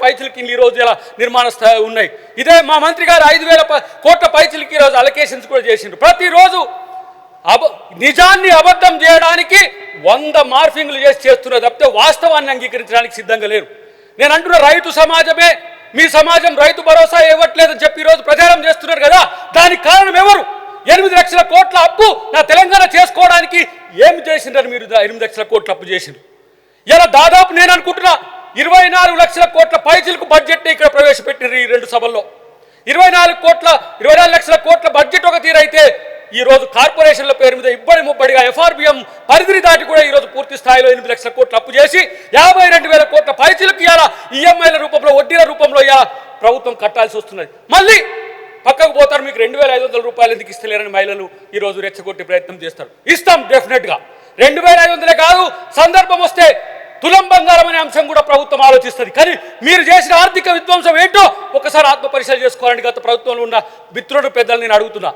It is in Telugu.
పైచిలకి ఈ రోజు ఇలా నిర్మాణ స్థాయి ఉన్నాయి. ఇదే మా మంత్రి గారు 5,000 కోట్ల పైచిలకి ఈరోజు అలొకేషన్స్ కూడా చేసిండ్రు. ప్రతిరోజు నిజాన్ని అబద్ధం చేయడానికి 100 మార్ఫింగ్లు చేస్తున్నారు తప్పితే వాస్తవాన్ని అంగీకరించడానికి సిద్ధంగా లేరు. నేను అంటున్న రైతు సమాజమే మీ సమాజం రైతు భరోసా ఇవ్వట్లేదని చెప్పి ఈరోజు ప్రచారం చేస్తున్నారు కదా, దానికి కారణం ఎవరు? 8 లక్షల కోట్ల అప్పు నా తెలంగాణ చేసుకోవడానికి ఏమి చేసిండ్రు? మీరు 8 లక్షల కోట్ల అప్పు చేసిండ్రు. ఇలా దాదాపు నేను అనుకుంటున్నా 24 లక్షల కోట్ల పైచిలకు బడ్జెట్ని ఇక్కడ ప్రవేశపెట్టినారు ఈ 2 సభల్లో. 24 లక్షల కోట్ల బడ్జెట్ ఒక తీరైతే ఈరోజు కార్పొరేషన్ల పేరు మీద ఇబ్బడి ముబ్బడిగా ఎఫ్ఆర్బిఎం పరిధిని దాటి కూడా ఈరోజు పూర్తి స్థాయిలో 8 లక్షల కోట్ల అప్పు చేసి 52,000 కోట్ల పైచిలకు ఇవాళ ఈఎంఐల రూపంలో వడ్డీల రూపంలో ఇవాళ ప్రభుత్వం కట్టాల్సి వస్తున్నది. మళ్ళీ పక్కకు పోతారు, మీకు 2,500 రూపాయలు ఎందుకు ఇస్తలేరని మహిళలు ఈరోజు రెచ్చగొట్టే ప్రయత్నం చేస్తారు. ఇస్తాం డెఫినెట్గా. 2,500 కాదు, సందర్భం వస్తే తులం బంగారం అనే అంశం కూడా ప్రభుత్వం ఆలోచిస్తుంది. కానీ మీరు చేసిన ఆర్థిక విధ్వంసం ఏంటో ఒకసారి ఆత్మపరిశీలన చేసుకోవాలని గత ప్రభుత్వంలో ఉన్న మిత్రుడు పెద్దలు నేను అడుగుతున్నా.